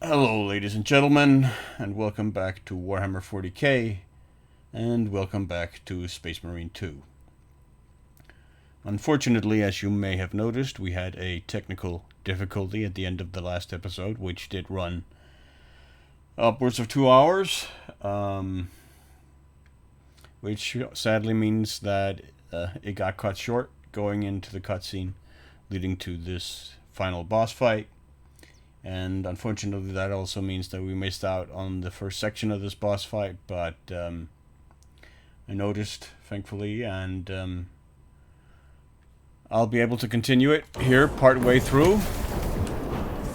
Hello, ladies and gentlemen, and welcome back to Warhammer 40k, and welcome back to Space Marine 2. Unfortunately, as you may have noticed, we had a technical difficulty at the end of the last episode, which did run upwards of 2 hours, which sadly means that it got cut short going into the cutscene leading to this final boss fight. And unfortunately, that also means that we missed out on the first section of this boss fight, but I noticed, thankfully, and I'll be able to continue it here part way through,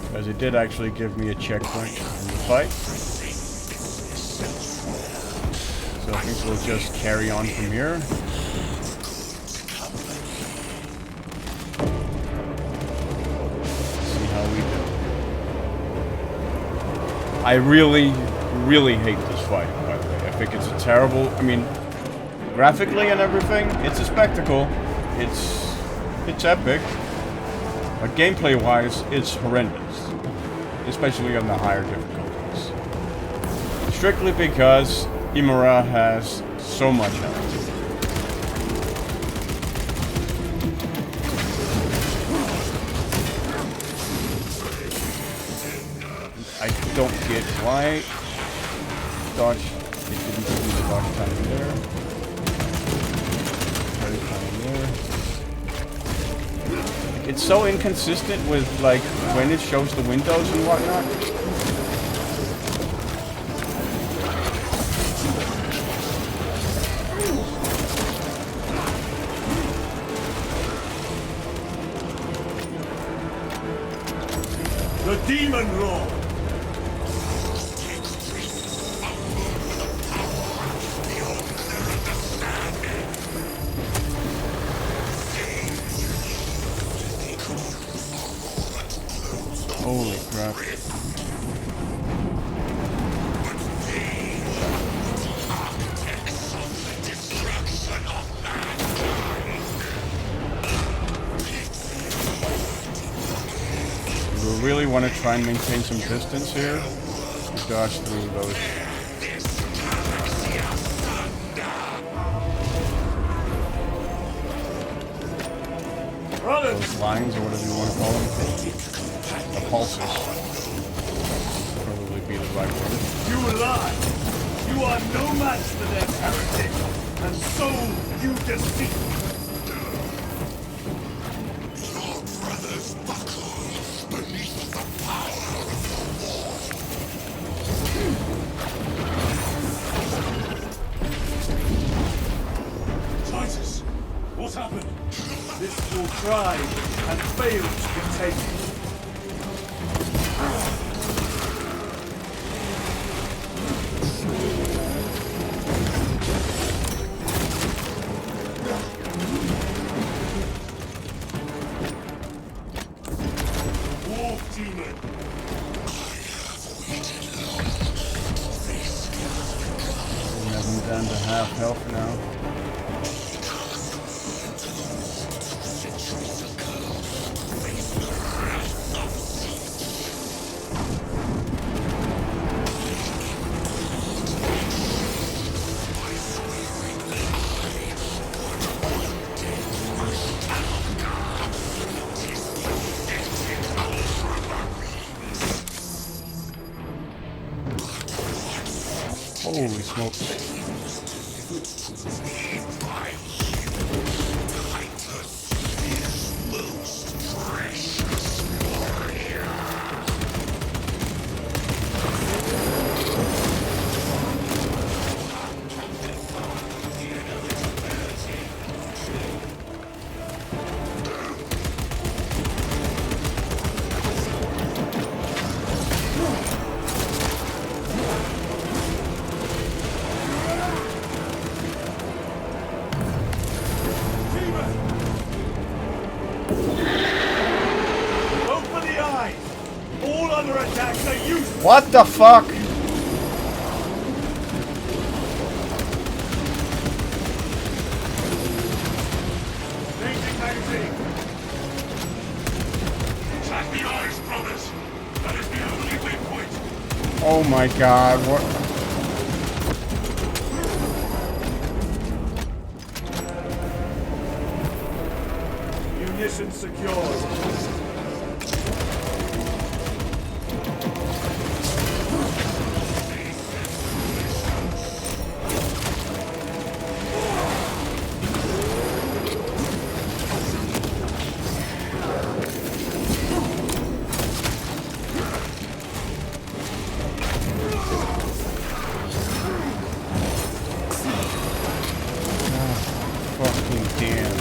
because it did actually give me a checkpoint in the fight. So I think we'll just carry on from here. See how we do. I really hate this fight, by the way. I think it's a terrible... I mean, graphically and everything, it's a spectacle. It's epic. But gameplay-wise, it's horrendous. Especially on the higher difficulties. Strictly because Imura has so much health. I don't get why dodge, it didn't give me the dodge time there. Parry time there. It's so inconsistent with, like, when it shows the windows and whatnot. The Demon Lord! Holy crap. We really want to try and maintain some distance here. Dodge through those. Those lines, or whatever you want to call them. The pulses. Probably be the right word. You lie! You are no match for their heretic, and so you deceive! Your brothers buckle beneath the power of the war. Titus, what happened? This will try and fail to contain you. Demon. We have him down to half health now. Holy smokes. What the fuck? Track the eyes, brothers! That is the only waypoint! Oh my god, what? Munition secured. Fucking damn.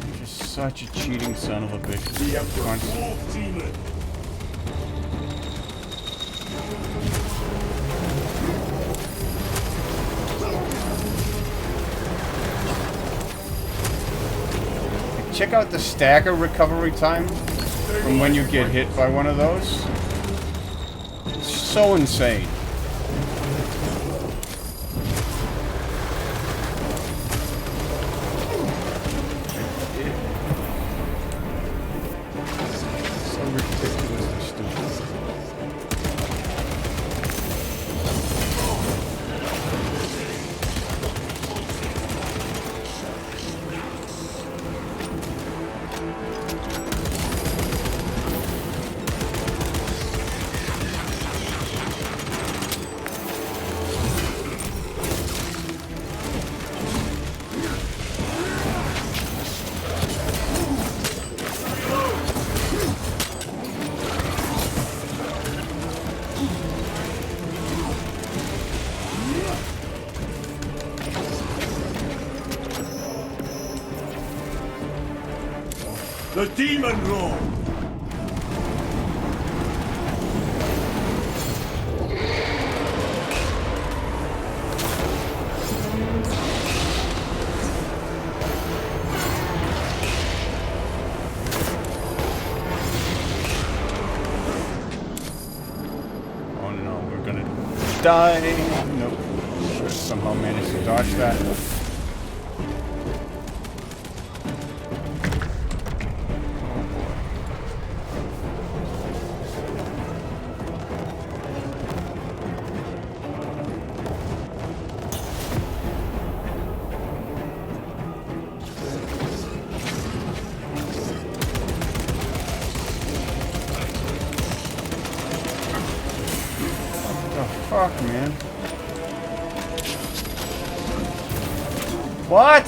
You're just such a cheating son of a bitch. The Emperor's Wolf Demon. Check out the stagger recovery time from when you get hit by one of those. It's so insane. So ridiculously stupid. The Demon Roar. Oh no, we're gonna die. Nope. Somehow managed to dodge that. Fuck, man. What?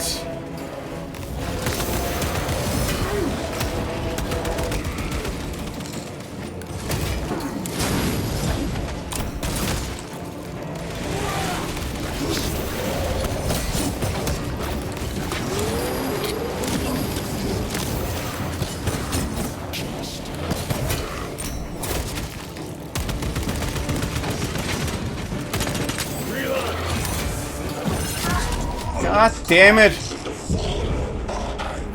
God damn it!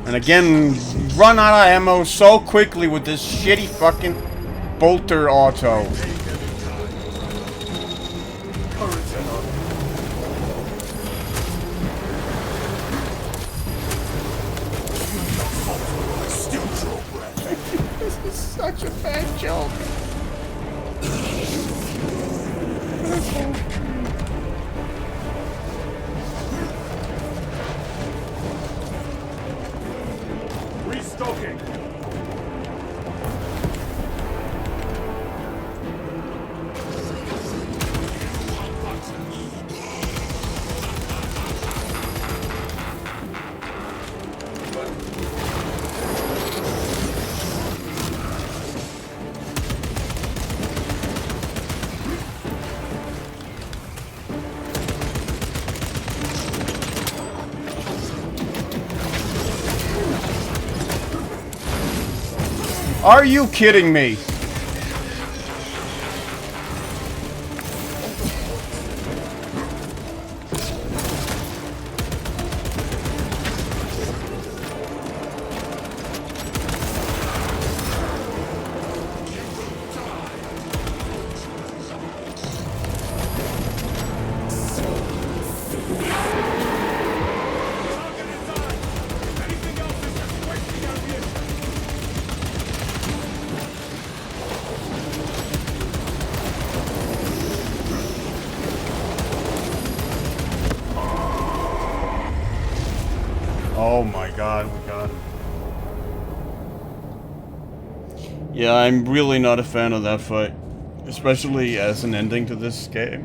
And again, run out of ammo so quickly with this shitty fucking bolter auto. This is such a bad joke. Restocking. Are you kidding me? god, we got him. Yeah, I'm really not a fan of that fight. Especially as an ending to this game.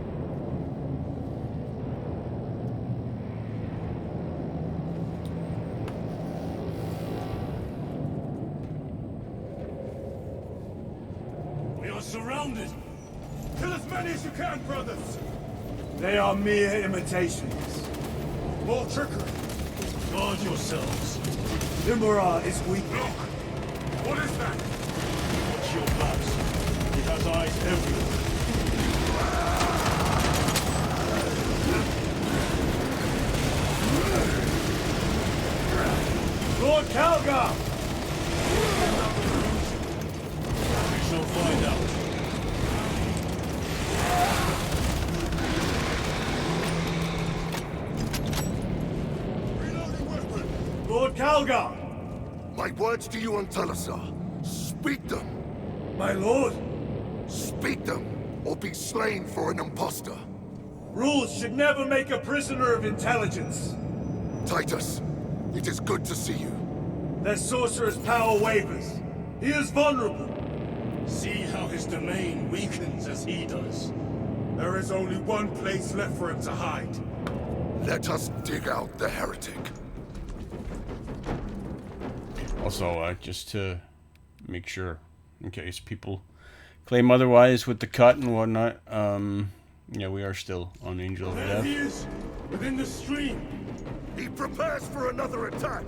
We are surrounded. Kill as many as you can, brothers. They are mere imitations. More trickery. Guard yourselves. Imura is weak. Look! What is that? Watch your backs. He has eyes everywhere. Lord Calgar! We shall find out. Reloading weapon! Lord Calgar! My words to you on Talasar. Speak them. My lord! Speak them, or be slain for an impostor. Rules should never make a prisoner of intelligence. Titus, it is good to see you. Their sorcerer's power wavers. He is vulnerable. See how his domain weakens as he does. There is only one place left for him to hide. Let us dig out the heretic. Also, just to make sure, in case people claim otherwise with the cut and whatnot, yeah, we are still on Angel of There Death. he is, within the stream. He prepares for another attack.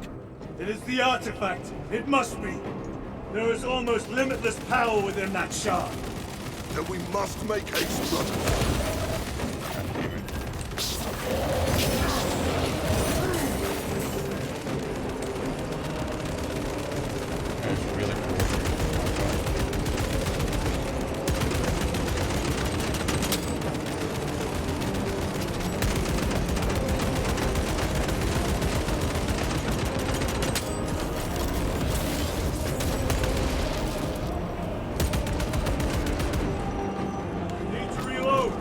It is the artifact. It must be. There is almost limitless power within that shard. Then we must make haste, brother. That's really cool. Need to reload.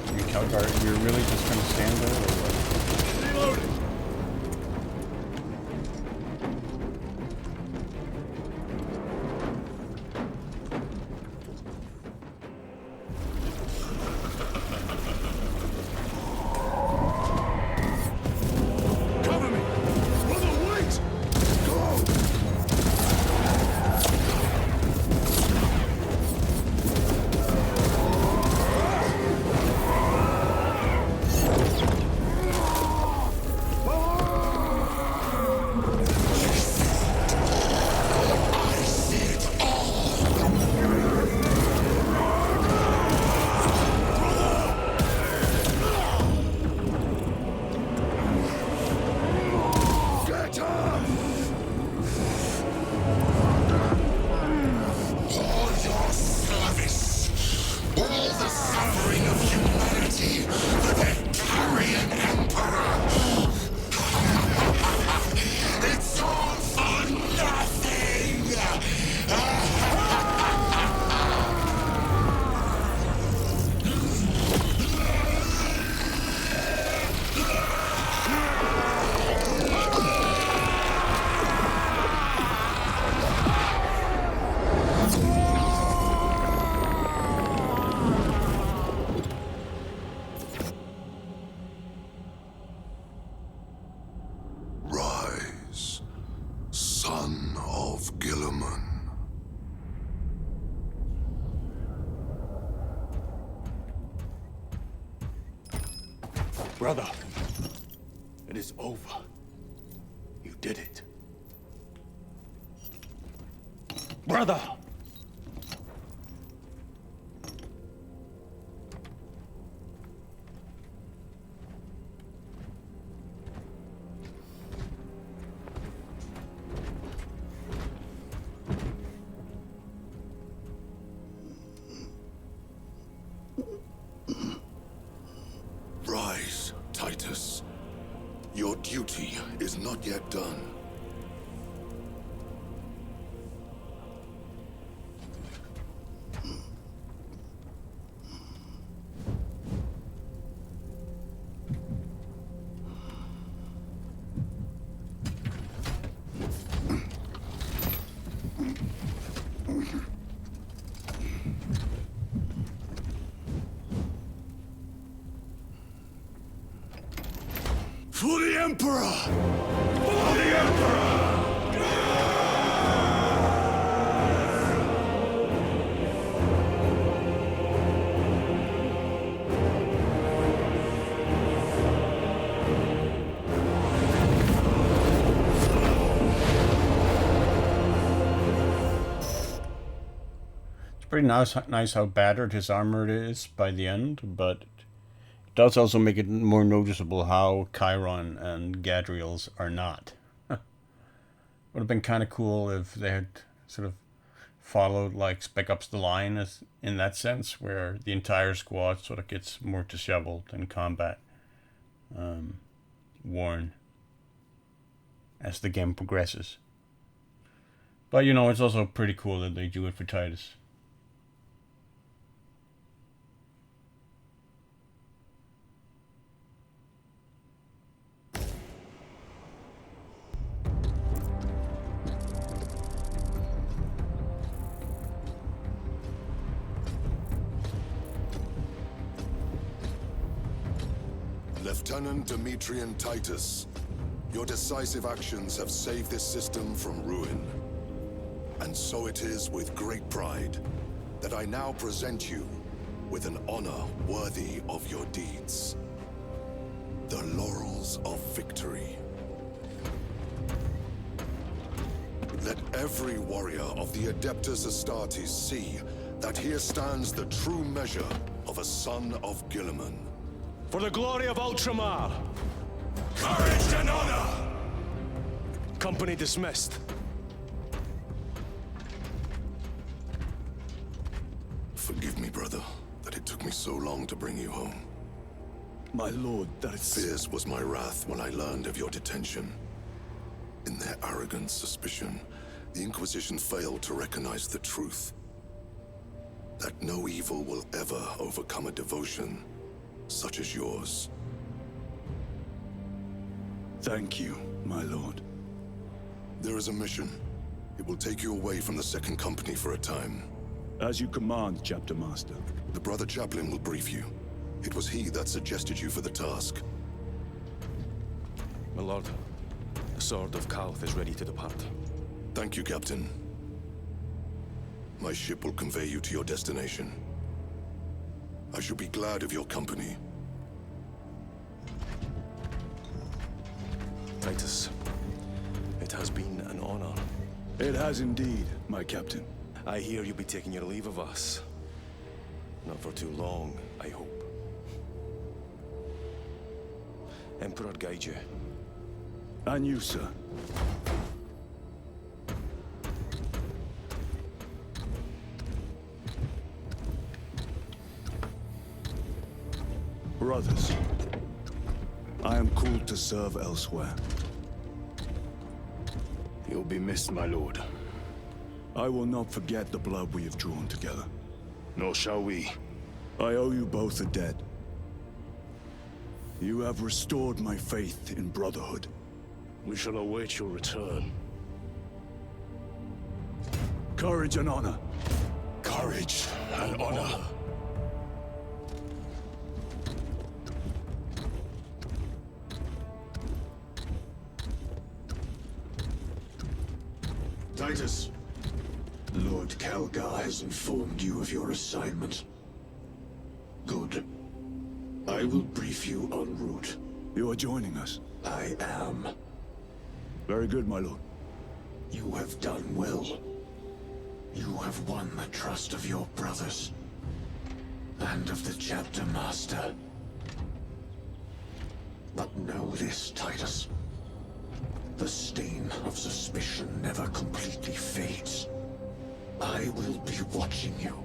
I mean, Calgar, you're really just gonna stand there, or what? Reloading. Cover me. Brother, wait. Go. Get up! All your service, all the suffering of humanity for their carrion emperor. It's all for nothing! Rise, son of Gilliman. Brother, It is over. You did it. Brother! Rise, Titus. Your duty is not yet done. For the Emperor! For the Emperor! It's pretty nice how battered his armor is by the end, but it does also make it more noticeable how Chiron and Gadriel's are not. Would have been kind of cool if they had sort of followed like Spec Ops The Line as, in that sense, where the entire squad sort of gets more disheveled in combat, worn as the game progresses. But you know, it's also pretty cool that they do it for Titus. Lieutenant Demetrian Titus, your decisive actions have saved this system from ruin. And so it is with great pride that I now present you with an honor worthy of your deeds. The laurels of victory. Let every warrior of the Adeptus Astartes see that here stands the true measure of a son of Guilliman. For the glory of Ultramar! Courage and honor! Company dismissed. Forgive me, brother, that it took me so long to bring you home. My lord, that is... Fierce was my wrath when I learned of your detention. In their arrogant suspicion, the Inquisition failed to recognize the truth. That no evil will ever overcome a devotion such as yours. Thank you, my lord. There is a mission. It will take you away from the Second Company for a time. As you command, Chapter Master. The Brother Chaplain will brief you. It was he that suggested you for the task. My lord, the Sword of Kalth is ready to depart. Thank you, Captain. My ship will convey you to your destination. I shall be glad of your company. Titus, it has been an honor. It has indeed, my captain. I hear you'll be taking your leave of us. Not for too long, I hope. Emperor guide you. And you, sir. Brothers, I am called to serve elsewhere. You'll be missed, my lord. I will not forget the blood we have drawn together. Nor shall we. I owe you both a debt. You have restored my faith in brotherhood. We shall await your return. Courage and honor. Courage and honor. Titus, Lord Calgar has informed you of your assignment. Good. I will brief you en route. You are joining us. I am. Very good, my lord. You have done well. You have won the trust of your brothers. And of the chapter master. But know this, Titus. The stain of suspicion never completely fades. I will be watching you.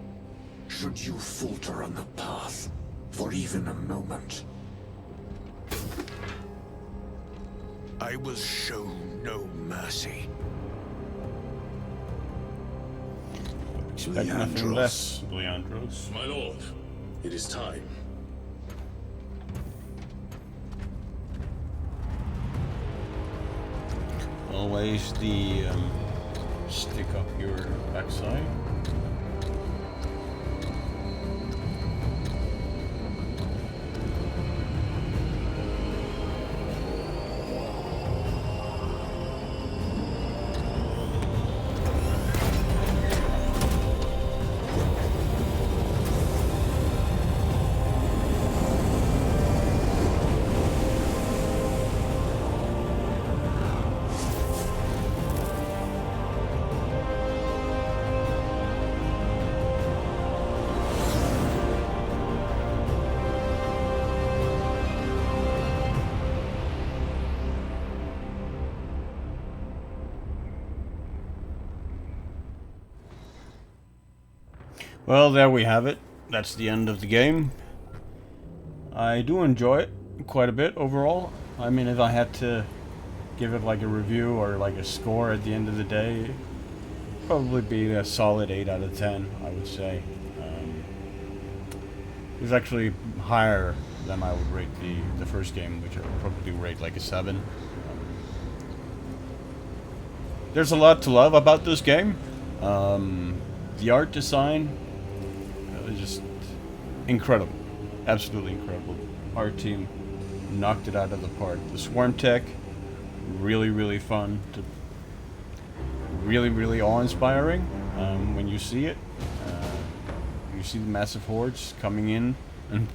Should you falter on the path, for even a moment. I will show no mercy. Expect nothing less, Leandros. My lord, it is time. Always the stick up your backside. Well, there we have it. That's the end of the game. I do enjoy it quite a bit overall. I mean, if I had to give it like a review or like a score at the end of the day, it'd probably be a solid 8 out of 10, I would say. It's actually higher than I would rate the first game, which I would probably rate like a 7. There's a lot to love about this game. The art design is just incredible. Absolutely incredible. Our team knocked it out of the park. The swarm tech, really, really fun. Really, really awe-inspiring when you see it. You see the massive hordes coming in and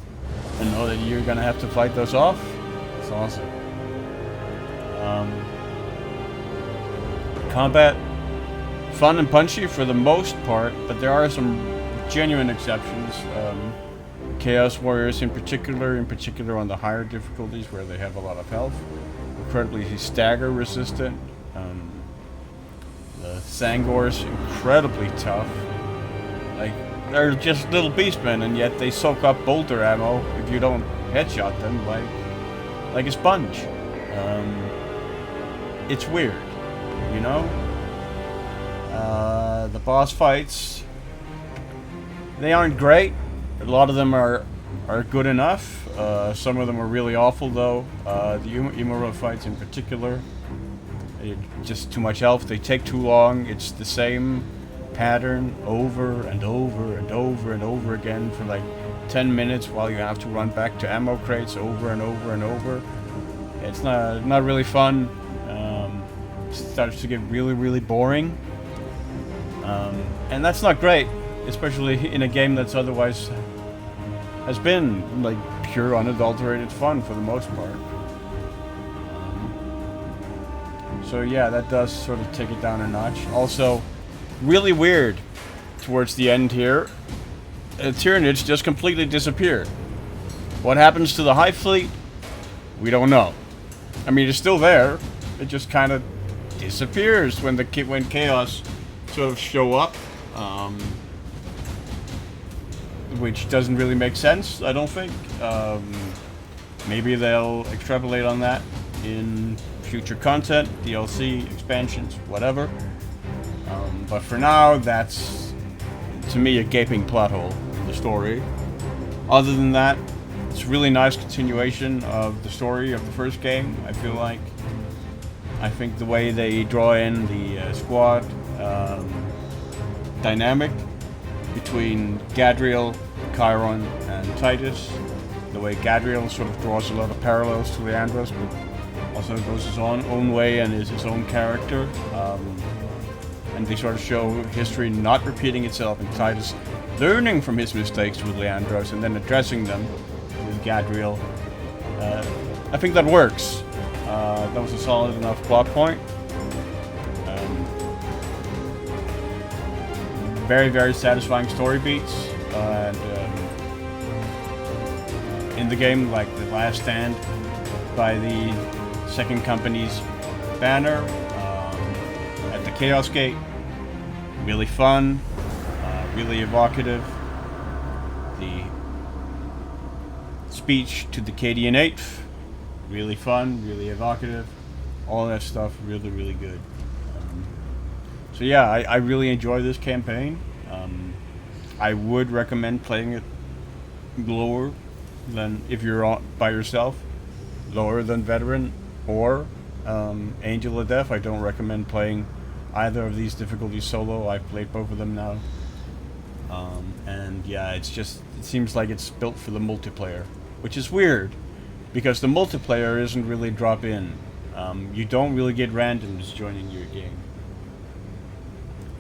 know that you're gonna have to fight those off. It's awesome. Combat, fun and punchy for the most part, but there are some genuine exceptions. Chaos Warriors in particular on the higher difficulties where they have a lot of health, incredibly stagger resistant. The Sangors, incredibly tough. Like, they're just little beastmen, and yet they soak up bolter ammo if you don't headshot them like a sponge. It's weird, you know? The boss fights, they aren't great. A lot of them are good enough. Some of them are really awful, though. The Imura fights in particular, just too much health. They take too long. It's the same pattern over and over and over and over again for like 10 minutes while you have to run back to ammo crates over and over and over. It's not really fun. It starts to get really, really boring. And that's not great, especially in a game that's otherwise has been like pure unadulterated fun for the most part. So yeah, that does sort of take it down a notch. Also, really weird towards the end here. Tyrannid just completely disappeared. What happens to the Hive Fleet? We don't know. I mean, it's still there. It just kind of disappears when Chaos sort of show up, which doesn't really make sense, I don't think. Maybe they'll extrapolate on that in future content, DLC, expansions, whatever. But for now, that's, to me, a gaping plot hole in the story. Other than that, it's a really nice continuation of the story of the first game, I feel like. I think the way they draw in the squad dynamic between Gadriel, Chiron, and Titus. The way Gadriel sort of draws a lot of parallels to Leandros, but also goes his own way and is his own character. And they sort of show history not repeating itself, and Titus learning from his mistakes with Leandros and then addressing them with Gadriel. I think that works. That was a solid enough plot point. Very, very satisfying story beats. And in the game, like the last stand by the second company's banner at the Chaos Gate. Really fun, really evocative. The speech to the Cadian 8th, really fun, really evocative. All that stuff, really, really good. So yeah, I really enjoy this campaign. I would recommend playing it lower than if you're by yourself, lower than Veteran or Angel of Death. I don't recommend playing either of these difficulties solo. I've played both of them now. And yeah, it seems like it's built for the multiplayer, which is weird because the multiplayer isn't really drop-in. You don't really get randoms joining your game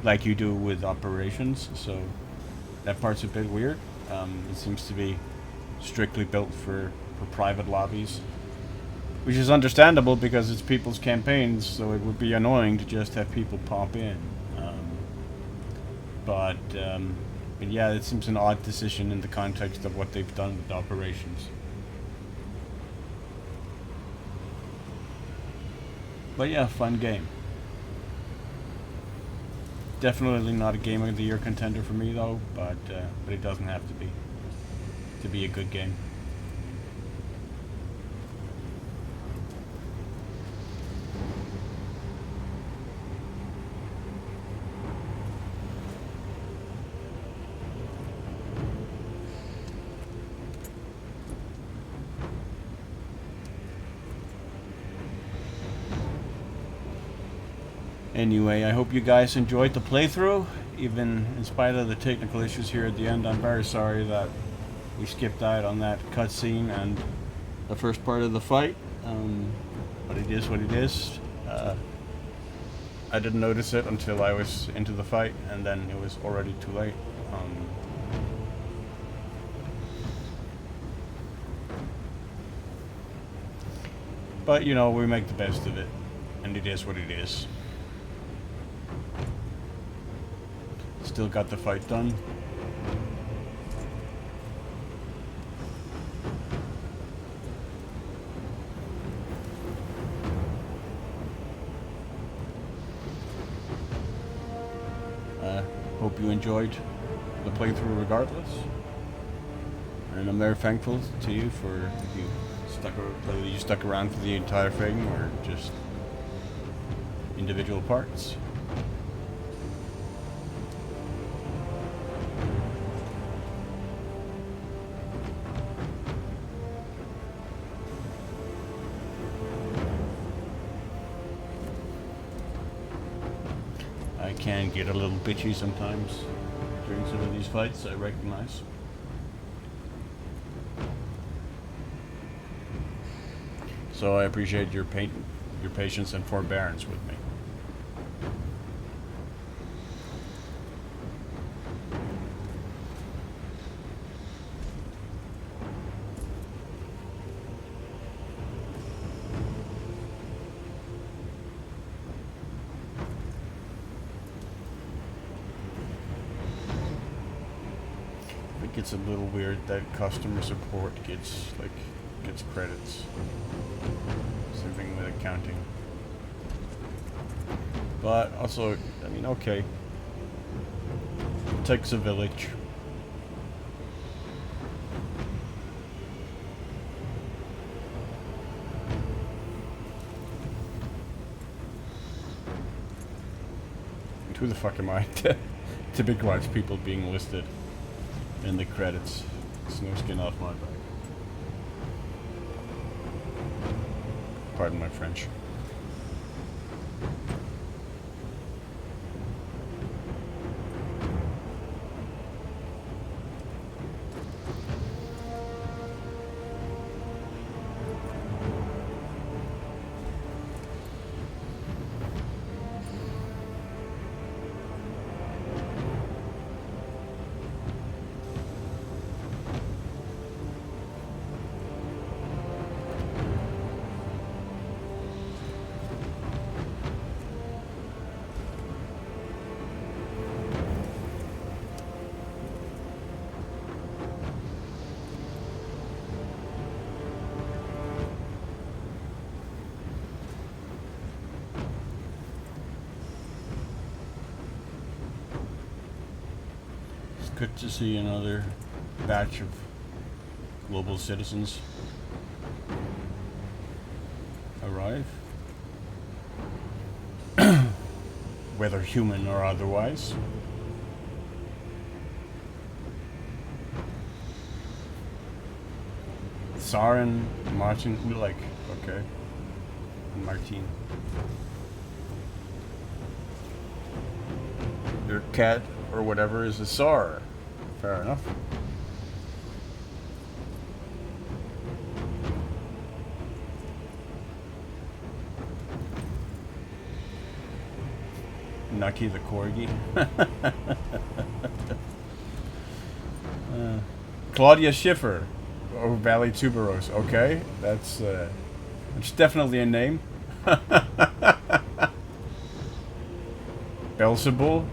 like you do with Operations, so that part's a bit weird. It seems to be strictly built for private lobbies, which is understandable because it's people's campaigns, so it would be annoying to just have people pop in. But yeah, it seems an odd decision in the context of what they've done with Operations. But yeah, fun game. Definitely not a Game of the Year contender for me though, but it doesn't have to be a good game. Anyway, I hope you guys enjoyed the playthrough, even in spite of the technical issues here at the end. I'm very sorry that we skipped out on that cutscene and the first part of the fight, but it is what it is. I didn't notice it until I was into the fight, and then it was already too late. But, you know, we make the best of it, and it is what it is. Still got the fight done. Hope you enjoyed the playthrough regardless. And I'm very thankful to you for whether you stuck around for the entire thing or just individual parts. I can get a little bitchy sometimes during some of these fights, I recognize. So I appreciate your patience and forbearance with me. It's a little weird that customer support gets credits. Same thing with accounting. But also, I mean, okay. It takes a village. And who the fuck am I to begrudge people being listed in the credits? It's no skin off my back. Pardon my French. Good to see another batch of global citizens arrive. Whether human or otherwise. Saren, Martin, Ulik, okay. And Martin. Your cat or whatever is a Sar. Fair enough. Nucky the Corgi. Claudia Schiffer. Oh, Valley Tuberos. Okay, that's definitely a name. Belzebul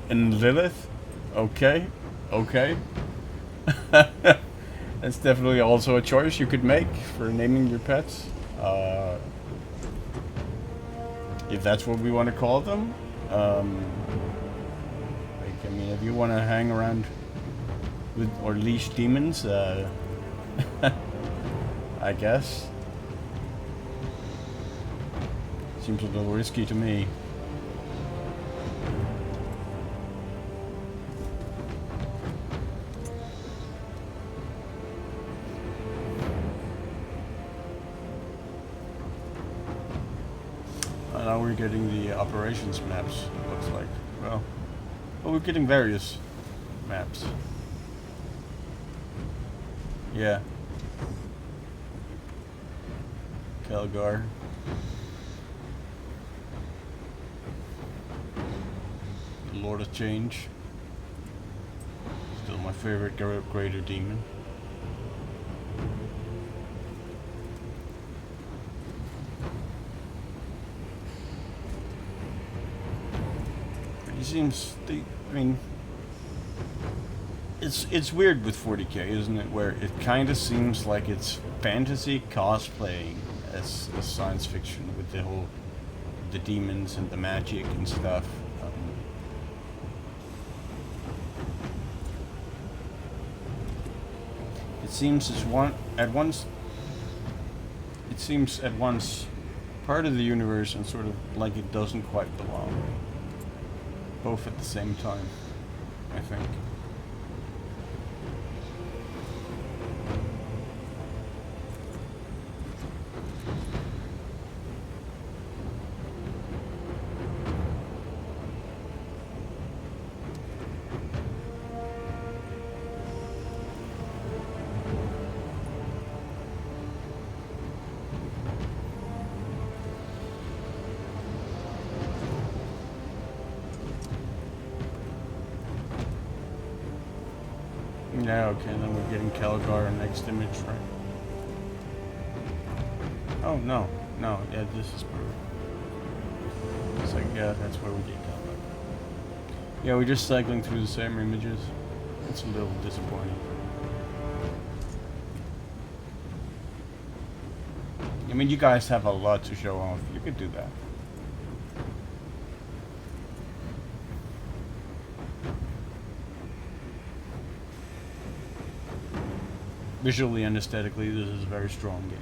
and Lilith. Okay, okay. That's definitely also a choice you could make for naming your pets. If that's what we want to call them. Like, I mean, if you want to hang around with or leash demons, I guess. Seems a little risky to me. Now we're getting the operations maps, it looks like. Well, we're getting various maps. Yeah. Calgar. The Lord of Change. Still my favorite greater demon. Seems I mean it's weird with 40k, isn't it, where it kind of seems like it's fantasy cosplaying as science fiction with the demons and the magic and stuff. It seems at once part of the universe and sort of like it doesn't quite belong. Both at the same time, I think. Yeah, okay, then we're getting Calgar next image, right? Oh, no, yeah, this is perfect. It's like, yeah, that's where we get Calgar. Yeah, we're just cycling through the same images. It's a little disappointing. I mean, you guys have a lot to show off. You could do that. Visually and aesthetically, this is a very strong game.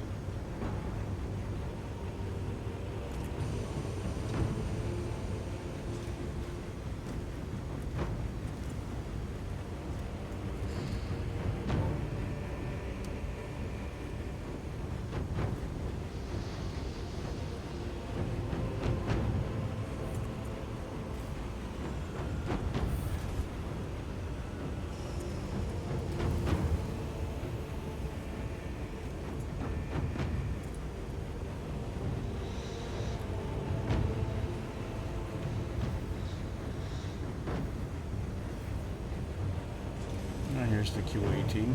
Here's the Q18.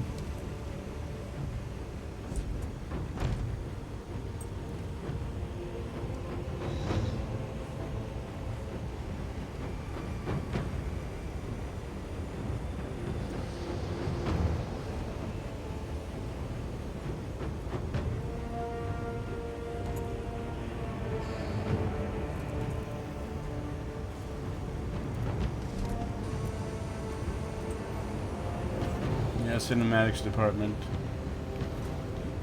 Yeah, cinematics department.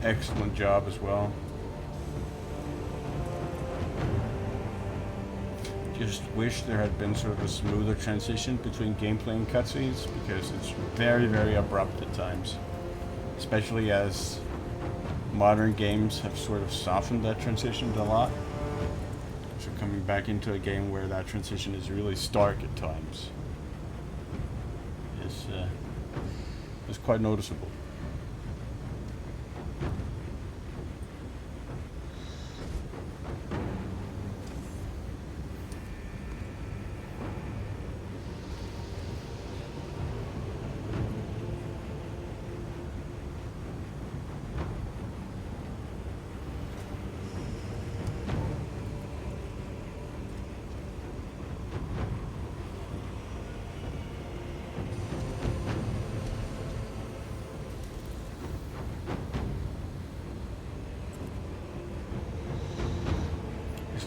Excellent job as well. Just wish there had been sort of a smoother transition between gameplay and cutscenes, because it's very, very abrupt at times. Especially as modern games have sort of softened that transition a lot. So coming back into a game where that transition is really stark at times is quite noticeable.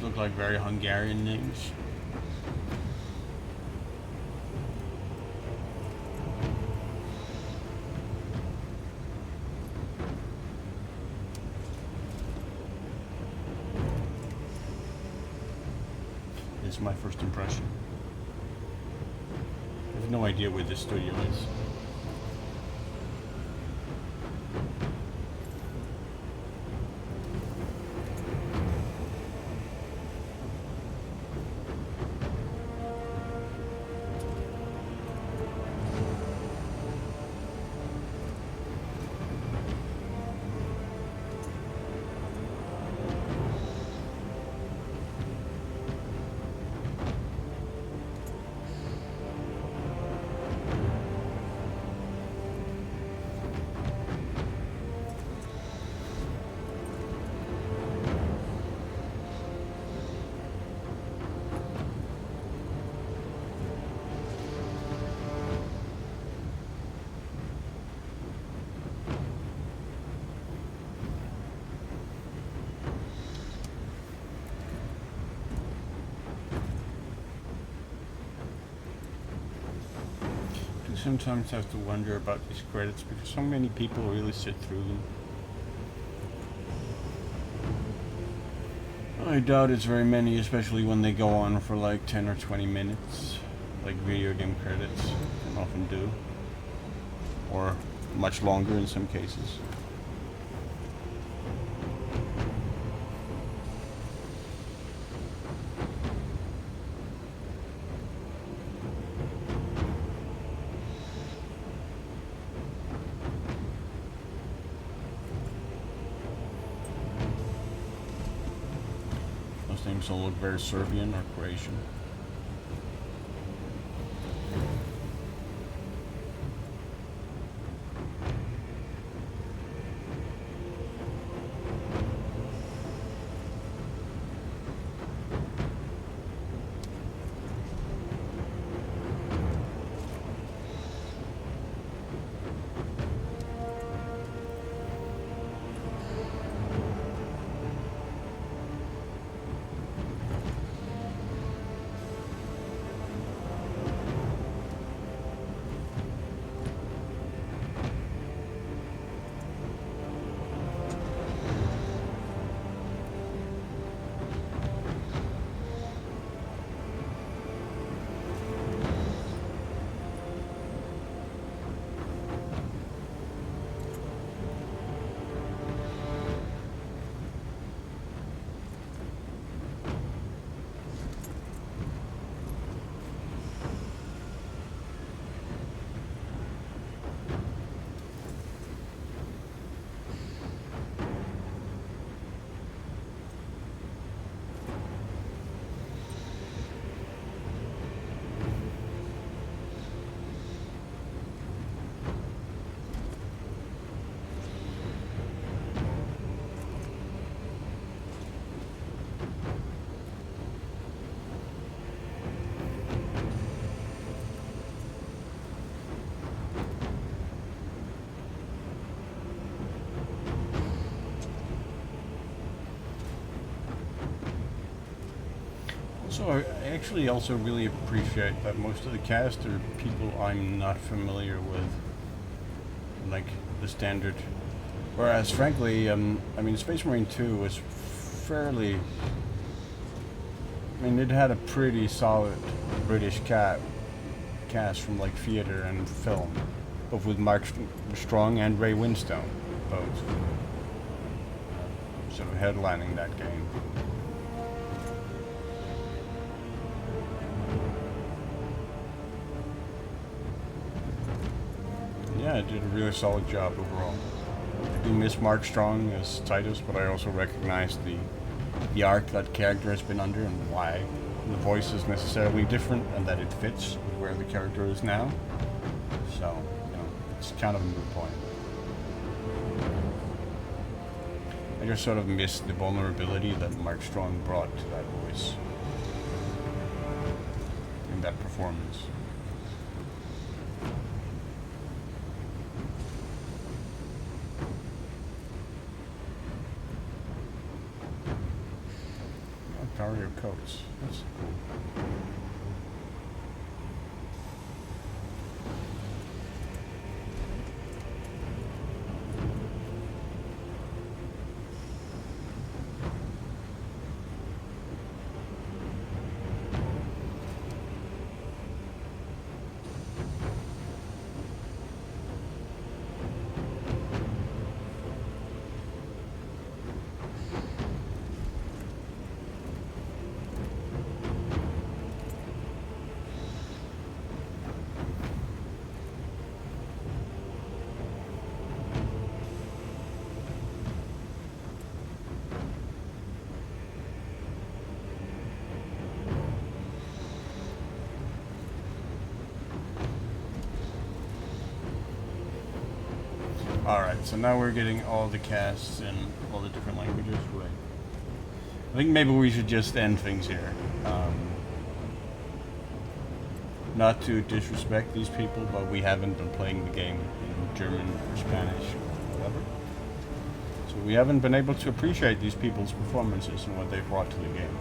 Look like very Hungarian names. This is my first impression. I have no idea where this studio is. Sometimes have to wonder about these credits because so many people really sit through them. I doubt it's very many, especially when they go on for like 10 or 20 minutes, like video game credits can often do, or much longer in some cases. Names all look very Serbian or Croatian. So I actually also really appreciate that most of the cast are people I'm not familiar with. like the standard. Whereas, frankly, I mean, Space Marine 2 was fairly. I mean, it had a pretty solid British cast from like theater and film, both with Mark Strong and Ray Winstone, both sort of headlining that game. Yeah, it did a really solid job overall. I do miss Mark Strong as Titus, but I also recognize the arc that character has been under and why the voice is necessarily different and that it fits with where the character is now. So, you know, it's kind of a moot point. I just sort of miss the vulnerability that Mark Strong brought to that voice in that performance. Ontario coats. That's cool. Alright, so now we're getting all the casts in all the different languages. Right. I think maybe we should just end things here. Not to disrespect these people, but we haven't been playing the game in German or Spanish or whatever. So we haven't been able to appreciate these people's performances and what they've brought to the game.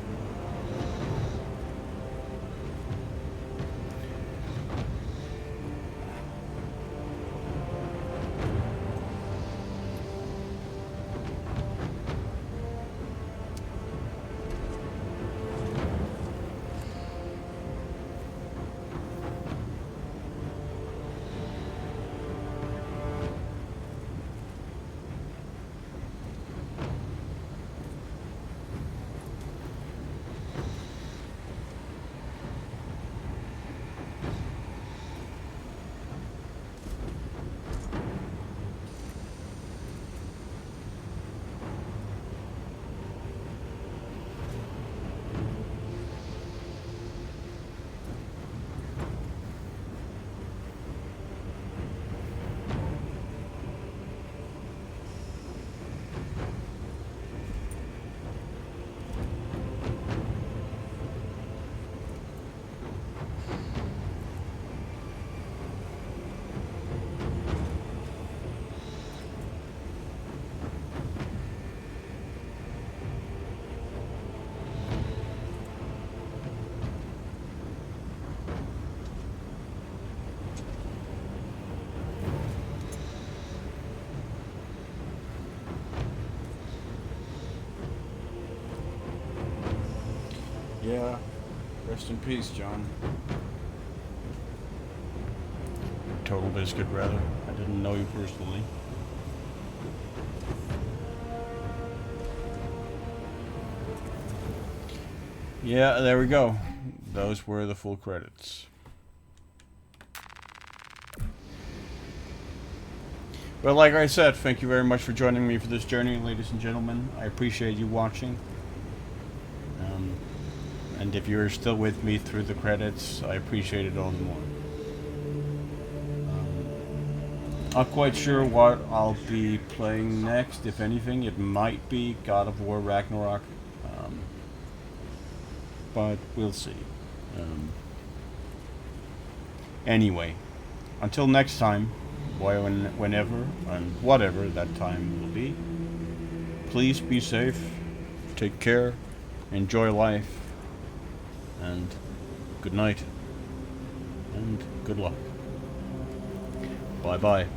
Yeah, rest in peace, John. Total Biscuit, rather. I didn't know you personally. Yeah, there we go. Those were the full credits. Well, like I said, thank you very much for joining me for this journey, ladies and gentlemen. I appreciate you watching. And if you're still with me through the credits, I appreciate it all the more. Not quite sure what I'll be playing next, if anything. It might be God of War Ragnarok. But we'll see. Anyway, until next time, whenever and whatever that time will be, please be safe, take care, enjoy life, and good night, and good luck. Bye-bye.